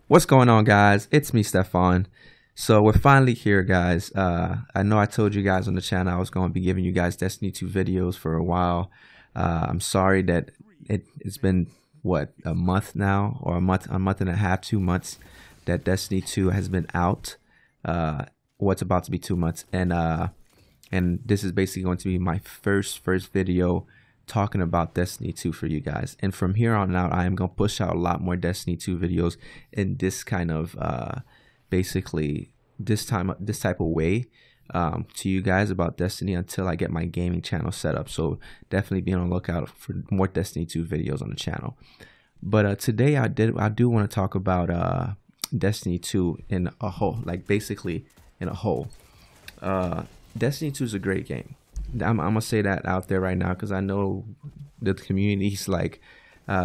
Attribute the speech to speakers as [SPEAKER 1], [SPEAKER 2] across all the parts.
[SPEAKER 1] What's going on, guys? It's me, Stefan. So we're finally here, guys. I know I told you guys on the channel I was going to be giving you guys Destiny 2 videos for a while. I'm sorry that it's been a month now, or a month and a half, 2 months that Destiny 2 has been out. What's about to be 2 months, and this is basically going to be my first video talking about Destiny 2 for you guys. And from here on out, I am going to push out a lot more Destiny 2 videos in this kind of basically this type of way to you guys about Destiny until I get my gaming channel set up. So definitely be on the lookout for more Destiny 2 videos on the channel. But today I do want to talk about Destiny 2 in a whole, like basically in a whole. Destiny 2 is a great game. I'm gonna say that out there right now because I know the community's like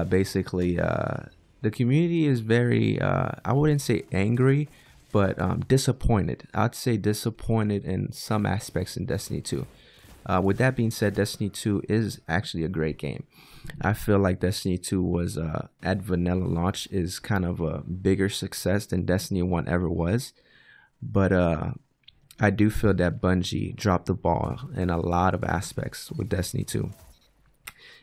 [SPEAKER 1] basically the community is very I wouldn't say angry, but disappointed. I'd say disappointed in some aspects in Destiny 2. With that being said, Destiny 2 is actually a great game. I feel like Destiny 2 was at vanilla launch is kind of a bigger success than Destiny 1 ever was, but I do feel that Bungie dropped the ball in a lot of aspects with Destiny 2.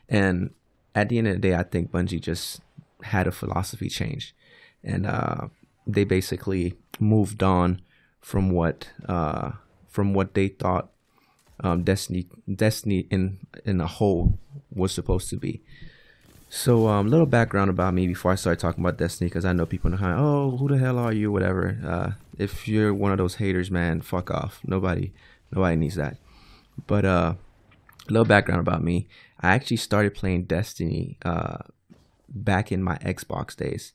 [SPEAKER 1] And at the end of the day, I think Bungie just had a philosophy change. And they basically moved on from what they thought Destiny in a whole was supposed to be. So little background about me before I start talking about Destiny, because I know people know how, oh, who the hell are you, whatever. If you're one of those haters, man, fuck off. Nobody needs that. But little background about me. I actually started playing Destiny back in my Xbox days.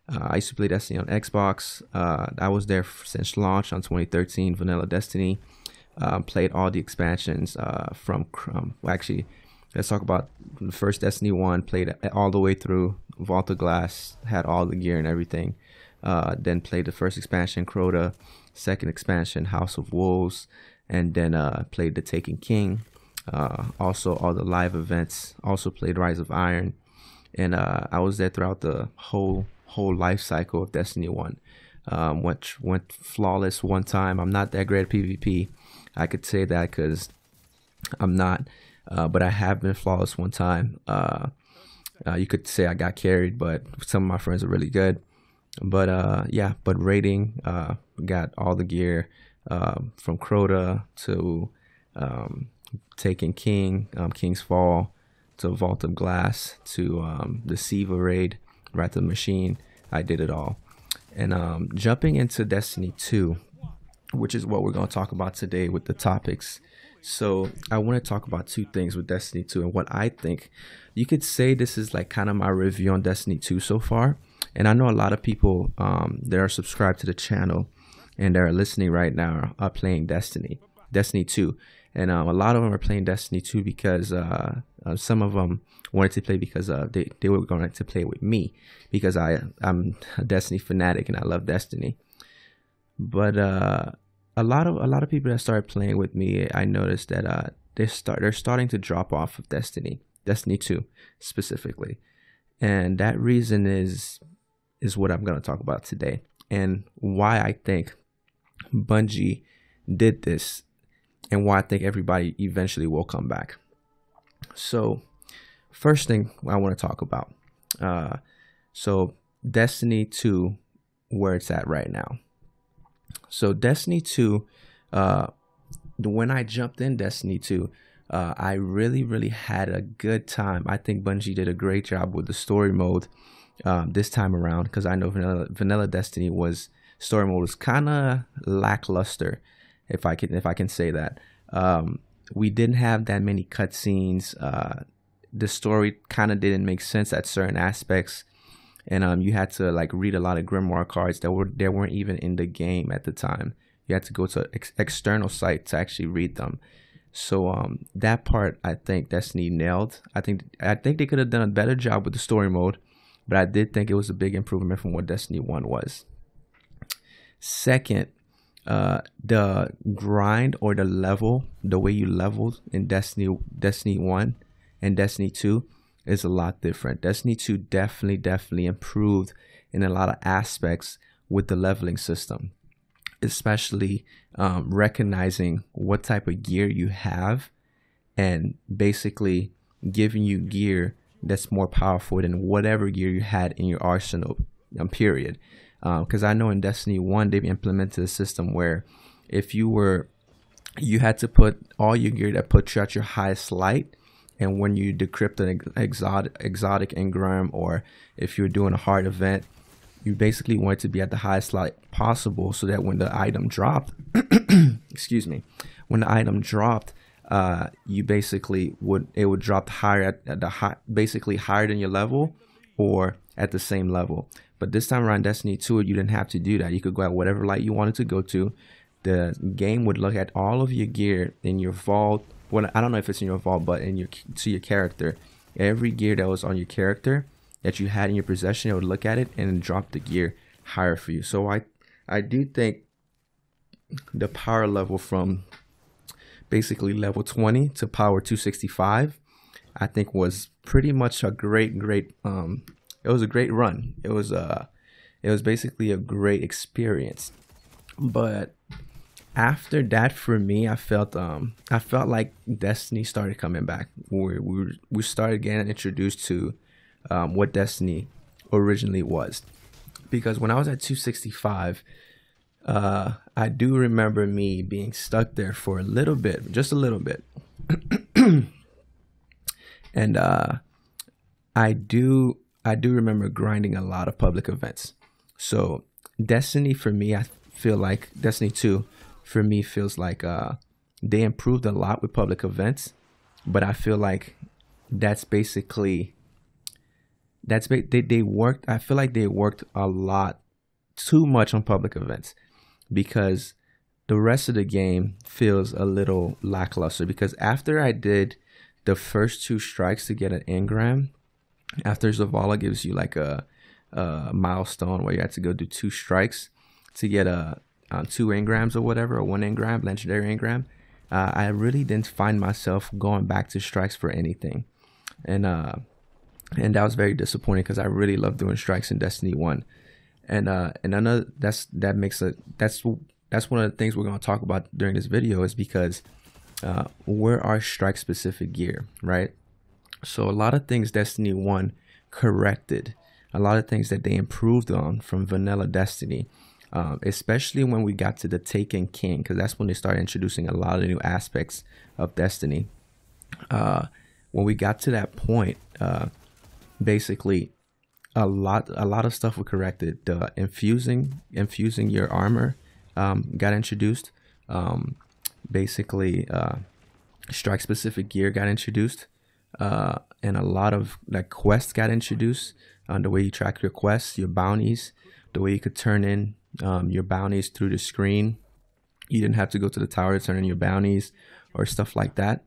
[SPEAKER 1] I used to play Destiny on Xbox. I was there since launch on 2013, vanilla Destiny. Played all the expansions actually, let's talk about the first Destiny 1, played all the way through Vault of Glass, had all the gear and everything. Then played the first expansion, Crota, second expansion, House of Wolves, and then played the Taken King. Also all the live events, also played Rise of Iron. And I was there throughout the whole life cycle of Destiny 1. Went flawless one time. I'm not that great at PvP. I could say that because I'm not. But I have been flawless one time. You could say I got carried, but some of my friends are really good. But yeah, but rating, got all the gear from Crota to Taken King, King's Fall, to Vault of Glass, to the Siva raid, Wrath of the Machine. I did it all. And jumping into Destiny 2, which is what we're going to talk about today with the topics. So I want to talk about two things with Destiny 2 and what I think. You could say this is like kind of my review on Destiny 2 so far. And I know a lot of people that are subscribed to the channel and that are listening right now are playing Destiny 2. And a lot of them are playing Destiny 2 because some of them wanted to play because they were going to play with me because I'm a Destiny fanatic and I love Destiny. But a lot of people that started playing with me, I noticed that they're starting to drop off of Destiny 2 specifically, and that reason is what I'm going to talk about today, and why I think Bungie did this, and why I think everybody eventually will come back. So first thing I want to talk about, so Destiny 2, where it's at right now. So Destiny 2, when I jumped in Destiny 2, I really had a good time. I think Bungie did a great job with the story mode this time around, because I know vanilla Destiny story mode was kind of lackluster, if I can say that. We didn't have that many cutscenes. The story kind of didn't make sense at certain aspects. And you had to like read a lot of grimoire cards that weren't even in the game at the time. You had to go to external sites to actually read them. So that part I think Destiny nailed. I think they could have done a better job with the story mode, but I did think it was a big improvement from what Destiny 1 was. Second, the grind or the way you leveled in Destiny 1 and Destiny 2 is a lot different. Destiny 2 definitely improved in a lot of aspects with the leveling system, especially recognizing what type of gear you have and basically giving you gear that's more powerful than whatever gear you had in your arsenal, period. Because I know in Destiny 1 they've implemented a system where if you had to put all your gear that puts you at your highest light, and when you decrypt an exotic engram, or if you're doing a hard event, you basically want it to be at the highest light possible, so that when the item dropped, excuse me, when the item dropped, you basically would drop higher at the basically higher than your level or at the same level. But this time around Destiny 2, you didn't have to do that. You could go at whatever light you wanted to go to. The game would look at all of your gear in your vault. Well, I don't know if it's in your vault, but in your character, every gear that was on your character that you had in your possession, it would look at it and drop the gear higher for you. So I do think the power level from basically level 20 to power 265, I think was pretty much a great it was a great run. It was basically a great experience. But after that, for me, I felt like Destiny started coming back. We started getting introduced to what Destiny originally was. Because when I was at 265, I do remember me being stuck there for a little bit, just a little bit. And I do remember grinding a lot of public events. So Destiny, for me, I feel like Destiny 2 for me feels like they improved a lot with public events, but I feel like that's basically they worked. I feel like they worked a lot too much on public events, because the rest of the game feels a little lackluster. Because after I did the first 2 strikes to get an engram, after Zavala gives you like a milestone where you had to go do 2 strikes to get 2 engrams or whatever, or 1 engram, legendary engram, I really didn't find myself going back to strikes for anything, and that was very disappointing, because I really love doing strikes in Destiny 1. And another that's one of the things we're going to talk about during this video, is because where are strike specific gear, right? So a lot of things Destiny 1 corrected, a lot of things that they improved on from vanilla Destiny, especially when we got to the Taken King, because that's when they started introducing a lot of new aspects of Destiny. When we got to that point, basically a lot of stuff was corrected. The infusing your armor got introduced. Basically strike specific gear got introduced, and a lot of like quests got introduced. The way you track your quests, your bounties, the way you could turn in your bounties through the screen. You didn't have to go to the tower to turn in your bounties or stuff like that.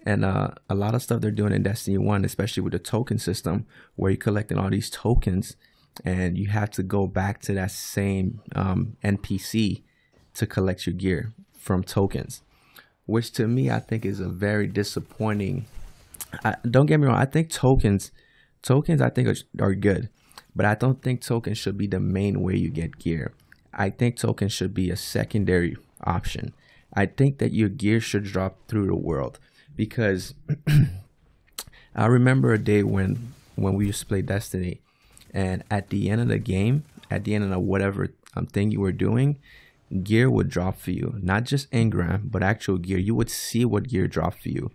[SPEAKER 1] And a lot of stuff they're doing in Destiny 1, especially with the token system, where you're collecting all these tokens and you have to go back to that same NPC to collect your gear from tokens, which to me I think is a very disappointing. Don't get me wrong, I think tokens I think are good, but I don't think tokens should be the main way you get gear. I think tokens should be a secondary option. I think that your gear should drop through the world, because I remember a day when we used to play Destiny, and at the end of the game, at the end of whatever thing you were doing, gear would drop for you. Not just engram, but actual gear. You would see what gear dropped for you.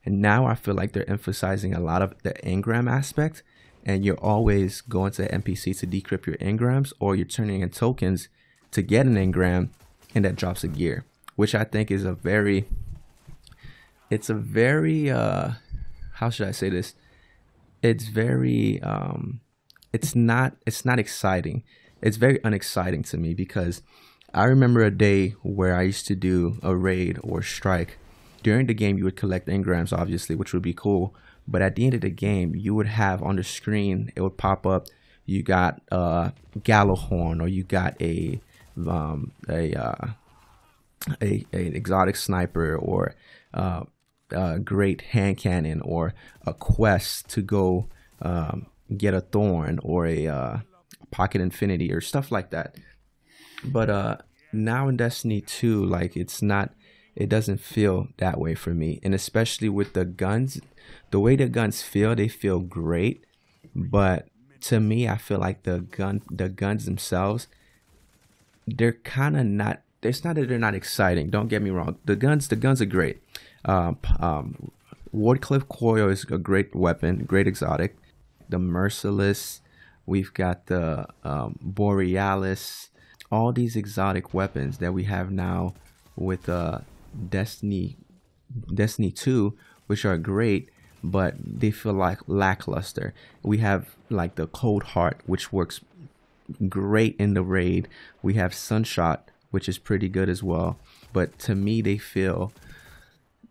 [SPEAKER 1] And now I feel like they're emphasizing a lot of the engram aspect, and you're always going to the NPC to decrypt your engrams, or you're turning in tokens to get an engram, and that drops a gear, which I think is it's a very how should I say this? It's very it's not exciting. It's very unexciting to me, because I remember a day where I used to do a raid or strike. During the game, you would collect engrams, obviously, which would be cool. But at the end of the game, you would have on the screen, it would pop up, you got a Gallowhorn, or you got a exotic sniper, or great hand cannon or a quest to go get a thorn or a pocket infinity or stuff like that. But now in Destiny 2, like it doesn't feel that way for me. And especially with the guns, the way the guns feel, they feel great. But to me, I feel like the guns themselves, they're kind of not. It's not that they're not exciting. Don't get me wrong. The guns are great. Wardcliff Coil is a great weapon, great exotic. The Merciless, we've got the Borealis, all these exotic weapons that we have now with Destiny 2, which are great, but they feel like lackluster. We have like the Cold Heart, which works great in the raid. We have Sunshot, which is pretty good as well, but to me they feel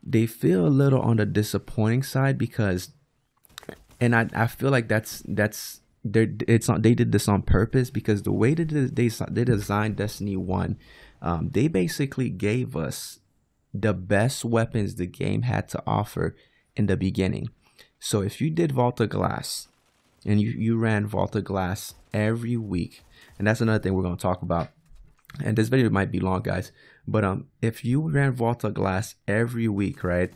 [SPEAKER 1] a little on the disappointing side, because, and I feel like they did this on purpose, because the way that they designed Destiny 1, they basically gave us the best weapons the game had to offer in the beginning. So if you did Vault of Glass and you ran Vault of Glass every week, and that's another thing we're going to talk about, and this video might be long, guys, but if you ran Vault of Glass every week, right,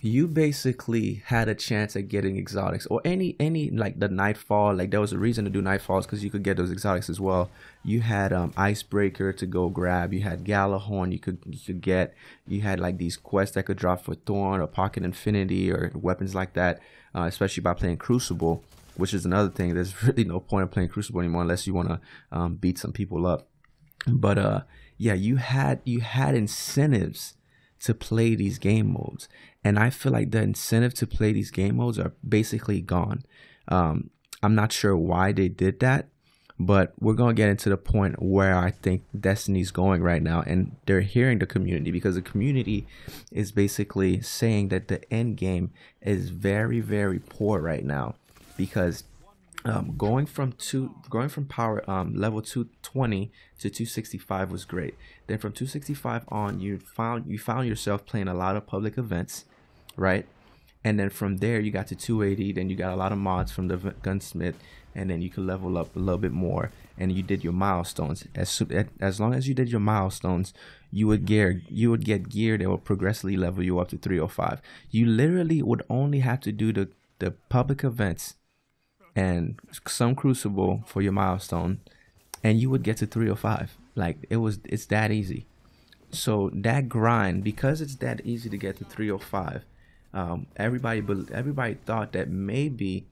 [SPEAKER 1] you basically had a chance at getting exotics, or any like the Nightfall. Like there was a reason to do Nightfalls, because you could get those exotics as well. You had Icebreaker to go grab. You had Galahorn you could get. You had like these quests that could drop for Thorn or Pocket Infinity or weapons like that, especially by playing Crucible, which is another thing. There's really no point in playing Crucible anymore unless you want to beat some people up. But yeah, you had incentives to play these game modes, and I feel like the incentive to play these game modes are basically gone. I'm not sure why they did that, but we're gonna get into the point where I think Destiny's going right now, and they're hearing the community, because the community is basically saying that the end game is very, very poor right now, because going from power level 220 to 265 was great. Then from 265 on, you found yourself playing a lot of public events, right? And then from there you got to 280. Then you got a lot of mods from the gunsmith, and then you could level up a little bit more, and you did your milestones. As long as you did your milestones, you would get gear that will progressively level you up to 305. You literally would only have to do the public events and some Crucible for your milestone, and you would get to 305. Like it's that easy. So that grind, because it's that easy to get to 305, everybody thought that maybe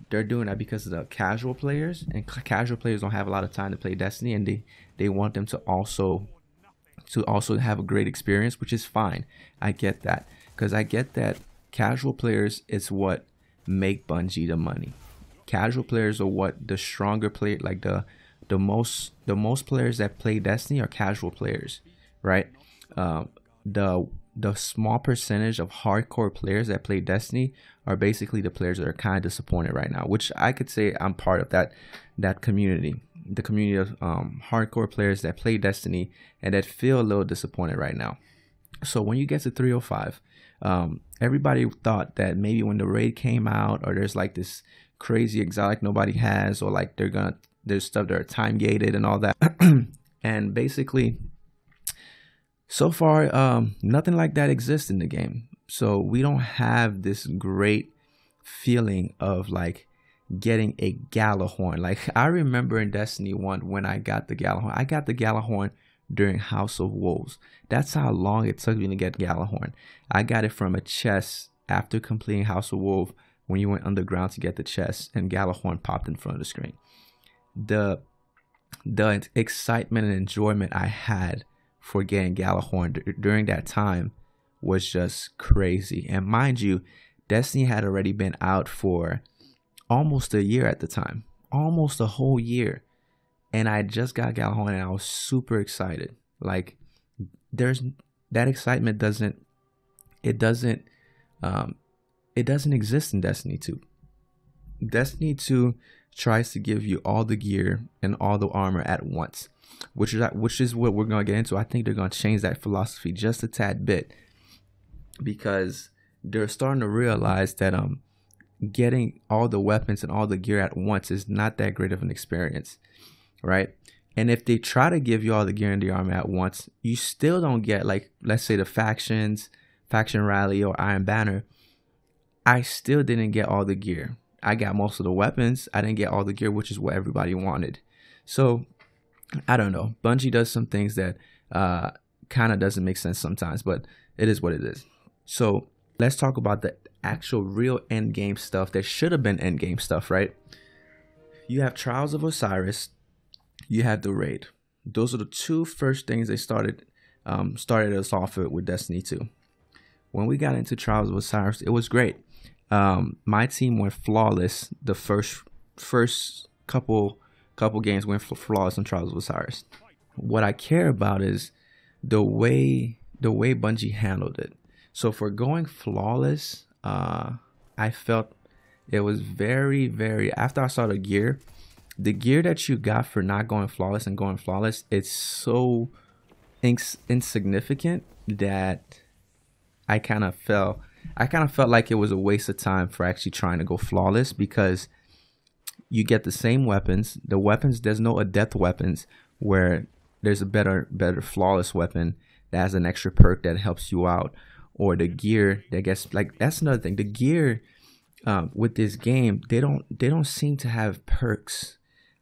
[SPEAKER 1] they're doing that because of the casual players, and casual players don't have a lot of time to play Destiny, and they want them to also have a great experience, which is fine. I get that, because I get that casual players is what make Bungie the money. Casual players are what the stronger player, like the most players that play Destiny are casual players, right? The small percentage of hardcore players that play Destiny are basically the players that are kind of disappointed right now, which I could say I'm part of that community, the community of hardcore players that play Destiny and that feel a little disappointed right now. So when you get to 305, everybody thought that maybe when the raid came out, or there's like this crazy exotic nobody has, or like there's stuff that are time gated and all that. And basically, so far, nothing like that exists in the game. So we don't have this great feeling of like getting a Galahorn. Like I remember in Destiny 1 when I got the Galahorn. I got the Galahorn during House of Wolves. That's how long it took me to get Galahorn. I got it from a chest after completing House of Wolves, when you went underground to get the chest, and Galahorn popped in front of the screen. The excitement and enjoyment I had for getting Galahorn during that time was just crazy. And mind you, Destiny had already been out for almost a year at the time, almost a whole year, and I just got Galahorn, and I was super excited. Like there's that excitement doesn't exist in Destiny 2. Destiny 2 tries to give you all the gear and all the armor at once, which is what we're going to get into. I think they're going to change that philosophy just a tad bit. because they're starting to realize that getting all the weapons and all the gear at once is not that great of an experience, right? And if they try to give you all the gear and the armor at once, you still don't get, like, let's say the factions, Faction Rally or Iron Banner. I still didn't get all the gear. I got most of the weapons. I didn't get all the gear, which is what everybody wanted. So I don't know. Bungie does some things that kind of doesn't make sense sometimes, but it is what it is. So let's talk about the actual real end game stuff that should have been end game stuff, right? You have Trials of Osiris. You have the raid. Those are the two first things they started us off with Destiny 2. When we got into Trials of Osiris, it was great. My team went flawless. The first couple games went flawless on Trials of Osiris. What I care about is the way Bungie handled it. So for going flawless, I felt it was very, very, after I saw the gear that you got for not going flawless and going flawless, it's so insignificant that I kind of felt like it was a waste of time for actually trying to go flawless, because you get the same weapons. The weapons, there's no adept weapons where there's a better flawless weapon that has an extra perk that helps you out, or the gear that gets, like, that's another thing. The gear with this game, they don't seem to have perks.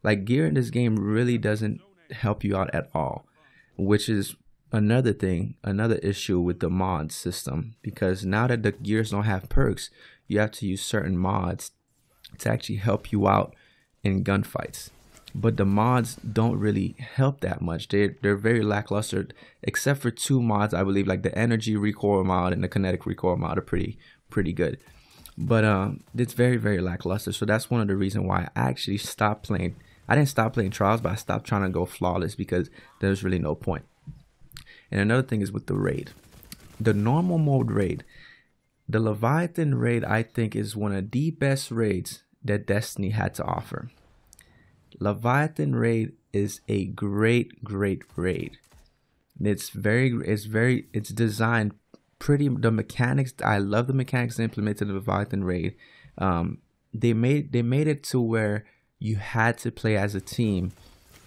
[SPEAKER 1] Like, gear in this game really doesn't help you out at all, which is another thing, another issue with the mod system, because now that the gears don't have perks, you have to use certain mods to actually help you out in gunfights. But the mods don't really help that much. They're very lackluster, except for two mods, I believe, like the energy recoil mod and the kinetic recoil mod are pretty good. But it's very, very lackluster. So that's one of the reasons why I actually stopped playing. I didn't stop playing Trials, but I stopped trying to go flawless because there's really no point. And another thing is with the raid. The normal mode raid. The Leviathan raid, I think, is one of the best raids that Destiny had to offer. Leviathan raid is a great raid. It's designed pretty, the mechanics, I love the mechanics they implemented in the Leviathan raid. They made it to where you had to play as a team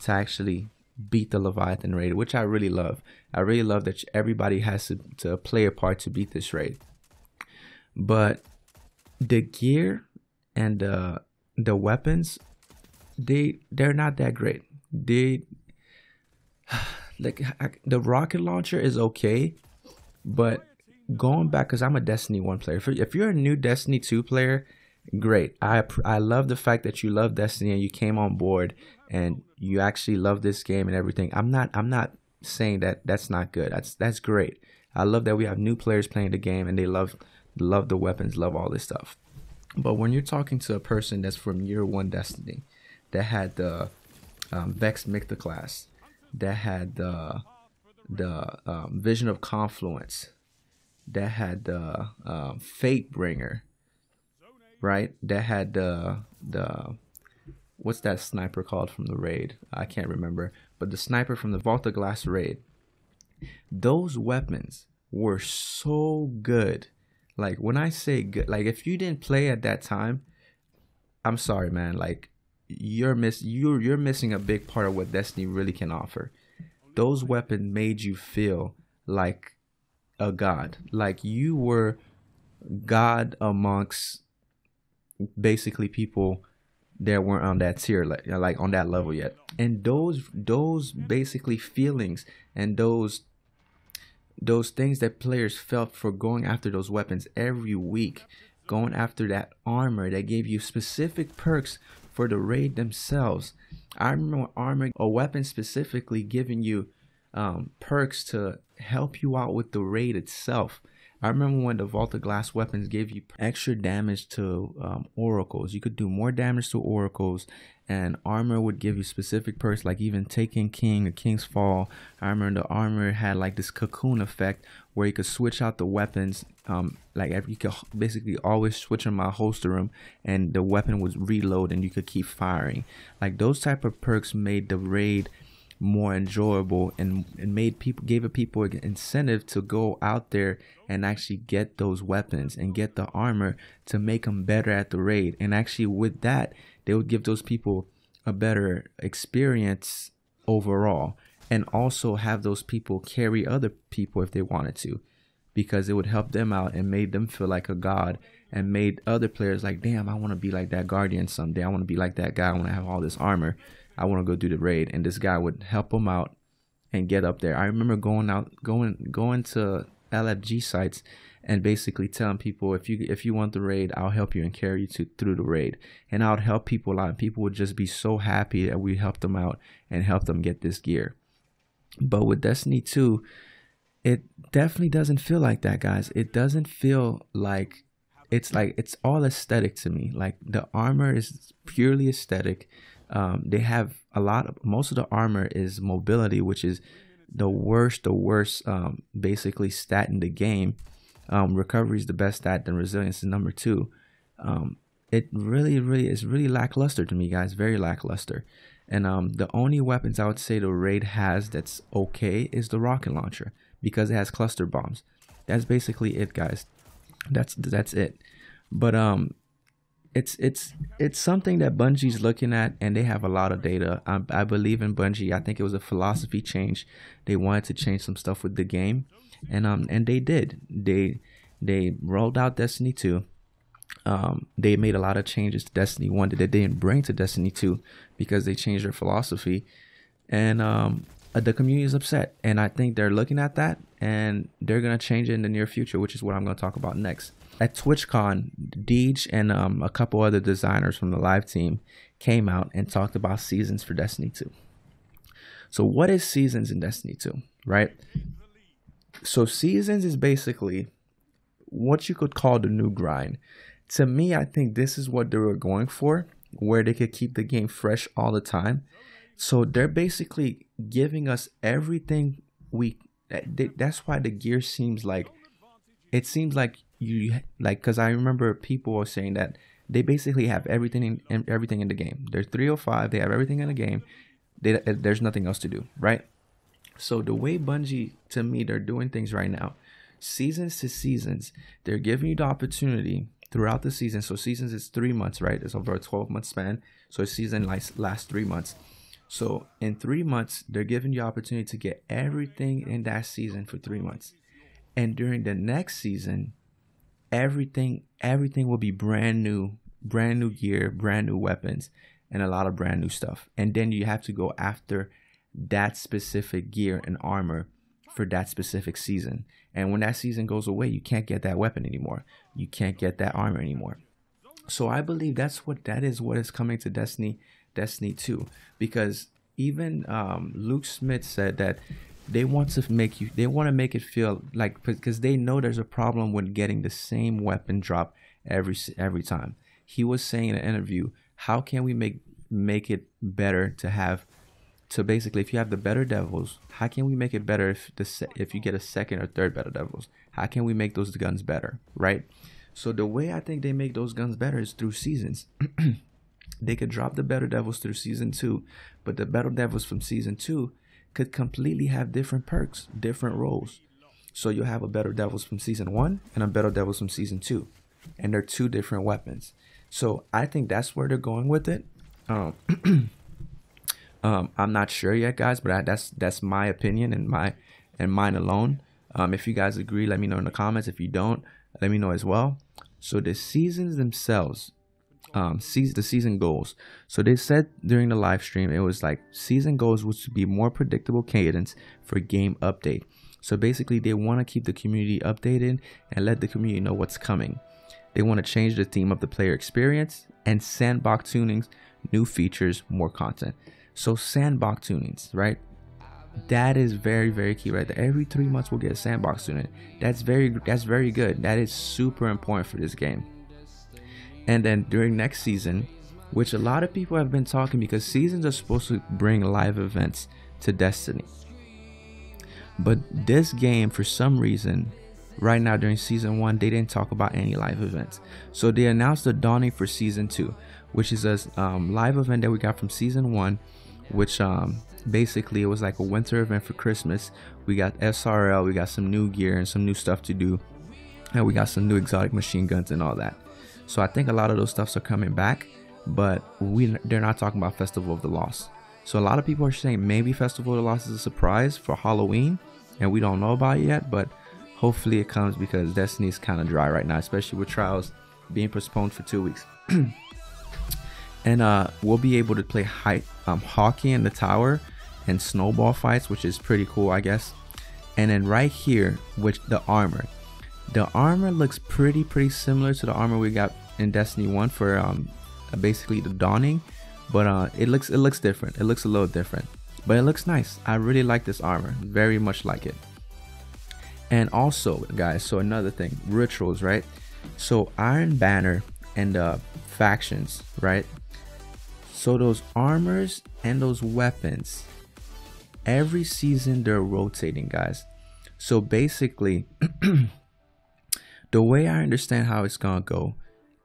[SPEAKER 1] to actually beat the Leviathan raid, which I really love. I really love that everybody has to play a part to beat this raid. But the gear and the weapons, they're not that great. The rocket launcher is okay, but going back, because I'm a Destiny 1 player. If you're a new Destiny 2 player, great. I love the fact that you love Destiny and you came on board and you actually love this game and everything. I'm not saying that that's not good. That's great. I love that we have new players playing the game and they love the weapons, love all this stuff. But when you're talking to a person that's from year one Destiny, that had the Vex Micta class, that had the Vision of Confluence, that had the Fate Bringer, right? That had the what's that sniper called from the raid? I can't remember, but the sniper from the Vault of Glass raid. Those weapons were so good. Like, when I say good, like, if you didn't play at that time, I'm sorry, man. Like, you're missing a big part of what Destiny really can offer. Those weapons made you feel like a god, like you were god amongst basically people that weren't on that tier, like on that level yet. And those basically feelings and those things that players felt for going after those weapons every week, going after that armor that gave you specific perks for the raid themselves. I remember armor or weapons specifically giving you perks to help you out with the raid itself. I remember when the Vault of Glass weapons gave you extra damage to oracles. You could do more damage to oracles, and armor would give you specific perks, like even Taken King or King's Fall. I remember the armor had like this cocoon effect where you could switch out the weapons. Like you could basically always switch in my holster room, and the weapon would reload, and you could keep firing. Like those type of perks made the raid more enjoyable, and gave people an incentive to go out there and actually get those weapons and get the armor to make them better at the raid. And actually with that, they would give those people a better experience overall, and also have those people carry other people if they wanted to, because it would help them out and made them feel like a god, and made other players like, damn, I want to be like that guardian someday. I want to be like that guy. I want to have all this armor. I want to go do the raid. And this guy would help them out and get up there. I remember going to LFG sites and basically telling people, if you want the raid, I'll help you and carry you through the raid. And I would help people out, and people would just be so happy that we helped them out and helped them get this gear. But with Destiny 2, it definitely doesn't feel like that, guys. It doesn't feel like it's all aesthetic to me. Like, the armor is purely aesthetic. They have most of the armor is mobility, which is the worst basically stat in the game. Recovery is the best stat, then resilience is number 2. It really is really lackluster to me, guys. Very lackluster. And the only weapons I would say the raid has that's okay is the rocket launcher, because it has cluster bombs. That's basically it, guys. That's it. But it's something that Bungie's looking at, and they have a lot of data. I believe in Bungie. I think it was a philosophy change. They wanted to change some stuff with the game, and they did. They rolled out Destiny 2. They made a lot of changes to Destiny 1 that they didn't bring to Destiny 2 because they changed their philosophy, and the community is upset, and I think they're looking at that, and they're gonna change it in the near future, which is what I'm gonna talk about next. At TwitchCon, Deej and a couple other designers from the live team came out and talked about seasons for Destiny 2. So what is seasons in Destiny 2, right? So seasons is basically what you could call the new grind. To me, I think this is what they were going for, where they could keep the game fresh all the time. So they're basically giving us everything that's why the gear seems like, because I remember people were saying that they basically have everything in the game. They're 305, they have everything in the game. There's nothing else to do, right? So the way Bungie, to me, they're doing things right now, seasons to seasons, they're giving you the opportunity throughout the season. So seasons is 3 months, right? It's over a 12-month span. So a season lasts 3 months. So in 3 months, they're giving you opportunity to get everything in that season for 3 months. And during the next season, everything will be brand new gear, brand new weapons, and a lot of brand new stuff. And then you have to go after that specific gear and armor for that specific season. And when that season goes away, you can't get that weapon anymore. You can't get that armor anymore. So I believe that is what is coming to Destiny 2, because even Luke Smith said that they want to make it feel like, because they know there's a problem with getting the same weapon drop every time. He was saying in an interview, how can we make it better to basically, if you have the better devils, how can we make it better if you get a second or third better devils? How can we make those guns better, right? So the way I think they make those guns better is through seasons. They could drop the better devils through season 2, but the better devils from season 2 could completely have different perks, different roles. So you'll have a better devils from season 1 and a better devils from season 2, and they're 2 different weapons. So I think that's where they're going with it. I'm not sure yet, guys, but that's my opinion and mine alone. If you guys agree, let me know in the comments. If you don't, let me know as well. So the seasons themselves, the season goals. So they said during the live stream, it was like season goals was to be more predictable cadence for game update. So basically they want to keep the community updated and let the community know what's coming. They want to change the theme of the player experience and sandbox tunings, new features, more content. So sandbox tunings, right? That is very, very key right there. Every 3 months we'll get a sandbox tuning. That's very good. That is super important for this game. And then during next season, which a lot of people have been talking, because seasons are supposed to bring live events to Destiny. But this game, for some reason, right now during season 1, they didn't talk about any live events. So they announced the dawning for season 2, which is a live event that we got from season 1, which basically it was like a winter event for Christmas. We got SRL, we got some new gear and some new stuff to do, and we got some new exotic machine guns and all that. So I think a lot of those stuffs are coming back, but they're not talking about Festival of the Lost. So a lot of people are saying maybe Festival of the Lost is a surprise for Halloween, and we don't know about it yet, but hopefully it comes, because Destiny is kind of dry right now, especially with Trials being postponed for 2 weeks. And we'll be able to play hockey in the tower and snowball fights, which is pretty cool, I guess. And then right here, which the armor looks pretty similar to the armor we got in Destiny 1 for basically the Dawning, but it looks different. It looks a little different, but it looks nice. I really like this armor, very much like it. And also, guys, so another thing, rituals, right? So Iron Banner and factions, right? So those armors and those weapons, every season they're rotating, guys. So basically, the way I understand how it's gonna go,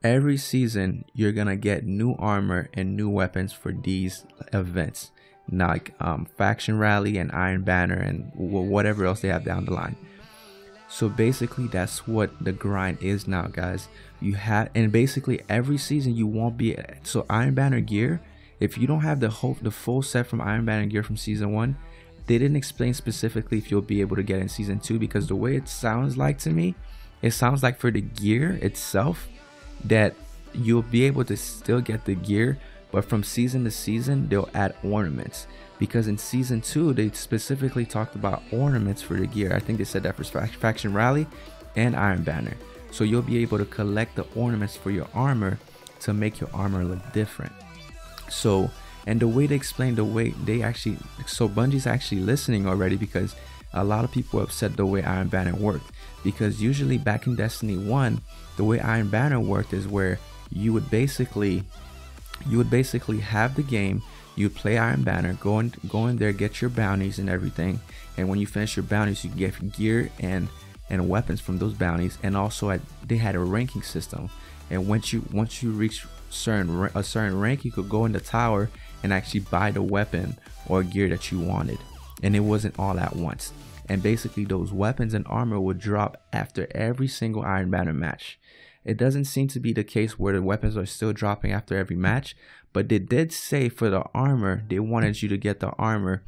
[SPEAKER 1] every season you're gonna get new armor and new weapons for these events, like Faction Rally and Iron Banner and whatever else they have down the line. So basically that's what the grind is now, guys. You have, and basically every season you won't be, so Iron Banner gear, if you don't have the full set from Iron Banner gear from season 1, they didn't explain specifically if you'll be able to get in season 2, because the way it sounds like to me, it sounds like for the gear itself that you'll be able to still get the gear, but from season to season they'll add ornaments, because in season 2 they specifically talked about ornaments for the gear. I think they said that for Faction Rally and Iron Banner. So you'll be able to collect the ornaments for your armor to make your armor look different. So, and the way they explain, the way they actually, so Bungie's actually listening already, because a lot of people are upset the way Iron Banner worked, because usually back in Destiny 1 the way Iron Banner worked is where you would basically have the game, you'd play Iron Banner, go in there, get your bounties and everything, and when you finish your bounties you get gear and weapons from those bounties. And also they had a ranking system, and once you reach a certain rank, you could go in the tower and actually buy the weapon or gear that you wanted, and it wasn't all at once. And basically those weapons and armor would drop after every single Iron Banner match. It doesn't seem to be the case where the weapons are still dropping after every match, but they did say for the armor they wanted you to get the armor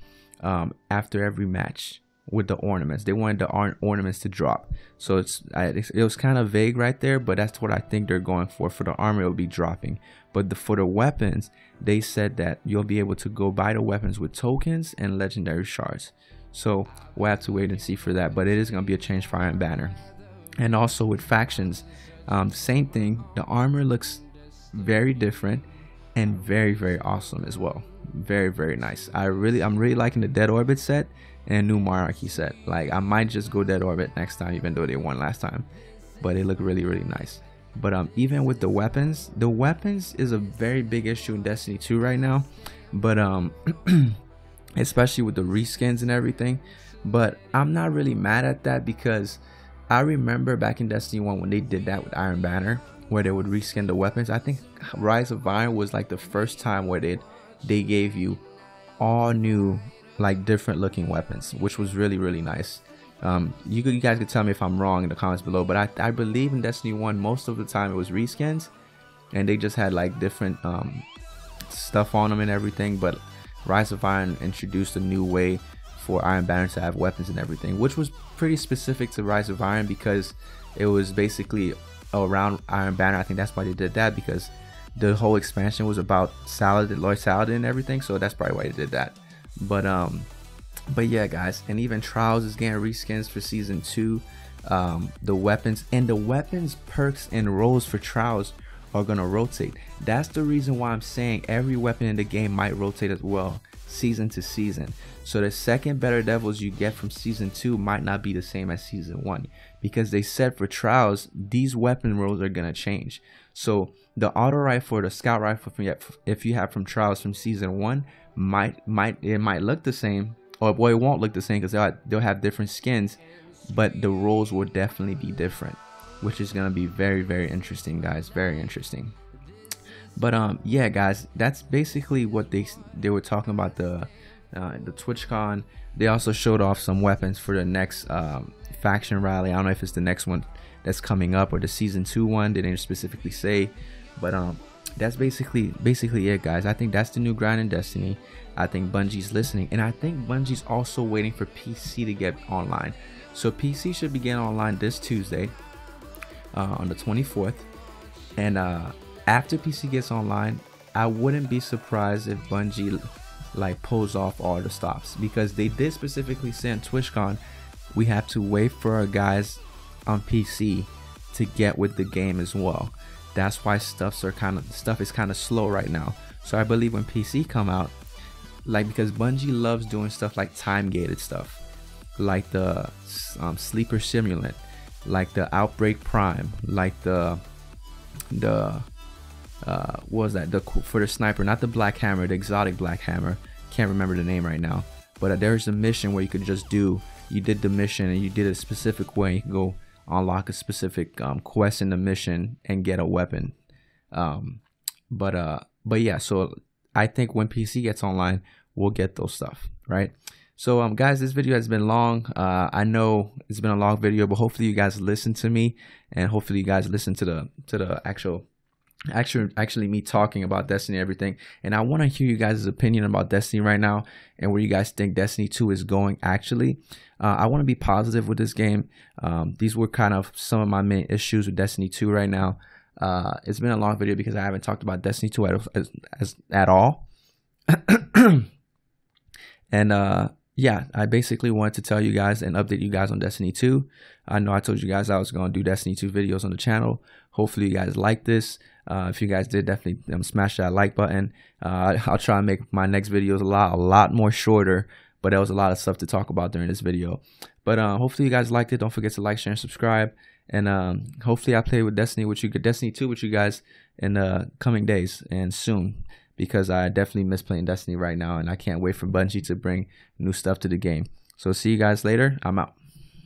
[SPEAKER 1] after every match with the ornaments. They wanted the ornaments to drop. So it was kind of vague right there, but that's what I think they're going for. For the armor it will be dropping, but for the weapons they said that you'll be able to go buy the weapons with tokens and legendary shards. So we'll have to wait and see for that, but it is going to be a change for Iron Banner. And also with factions, same thing. The armor looks very different and very awesome as well. Very nice. I'm really liking the Dead Orbit set and new Monarchy set. Like, I might just go Dead Orbit next time, even though they won last time, but they look really nice. But even with the weapons is a very big issue in Destiny 2 right now, but especially with the reskins and everything. But I'm not really mad at that, because I remember back in Destiny 1 when they did that with Iron Banner, where they would reskin the weapons. I think Rise of Iron was like the first time where they gave you all new, like, different looking weapons, which was really nice. You guys could tell me if I'm wrong in the comments below, but I believe in Destiny 1 most of the time it was reskins, and they just had like different stuff on them and everything. But Rise of Iron introduced a new way for Iron Banner to have weapons and everything, which was pretty specific to Rise of Iron, because it was basically around Iron Banner. I think that's why they did that, because the whole expansion was about Lord Saladin and everything, so that's probably why they did that. But yeah, guys, and even Trials is getting reskins for season 2. The weapons perks and roles for Trials are gonna rotate. That's the reason why I'm saying every weapon in the game might rotate as well, season to season. So the second better devils you get from season 2 might not be the same as season 1, because they said for Trials these weapon roles are gonna change. So the auto rifle or the scout rifle if you have from Trials from season 1 might look the same, or boy, it won't look the same, because they'll have different skins, but the roles will definitely be different, which is gonna be very interesting, guys. Very interesting. But yeah, guys, that's basically what they were talking about the TwitchCon. They also showed off some weapons for the next faction rally. I don't know if it's the next one that's coming up or the season 2 one. They didn't specifically say, but that's basically it, guys. I think that's the new grind in Destiny. I think Bungie's listening, and I think Bungie's also waiting for PC to get online. So PC should begin online this Tuesday, on the 24th, and after PC gets online, I wouldn't be surprised if Bungie like pulls off all the stops, because they did specifically say on TwitchCon we have to wait for our guys on PC to get with the game as well. That's why stuff is kind of slow right now. So I believe when PC come out, like, because Bungie loves doing stuff like time gated stuff, like the sleeper simulant, like the Outbreak Prime, like the what was that, for the sniper, not the Black Hammer, the exotic Black Hammer, can't remember the name right now, but there's a mission where you could just you did the mission and you did it a specific way. You can go unlock a specific quest in the mission and get a weapon. But yeah, so I think when PC gets online, we'll get those stuff, right? So guys, this video has been long. I know it's been a long video, but hopefully you guys listen to me, and hopefully you guys listen to the actually me talking about Destiny and everything. And I want to hear you guys' opinion about Destiny right now and where you guys think Destiny 2 is going. Actually, I want to be positive with this game. These were kind of some of my main issues with Destiny 2 right now. It's been a long video because I haven't talked about Destiny 2 at all. And yeah, I basically wanted to tell you guys and update you guys on Destiny 2. I know I told you guys I was going to do Destiny 2 videos on the channel. Hopefully you guys like this. If you guys did, definitely smash that like button. I'll try and make my next videos a lot more shorter, but there was a lot of stuff to talk about during this video. But hopefully you guys liked it. Don't forget to like, share, and subscribe. And hopefully I play with Destiny 2 with you guys in the coming days and soon, because I definitely miss playing Destiny right now, and I can't wait for Bungie to bring new stuff to the game. So see you guys later. I'm out.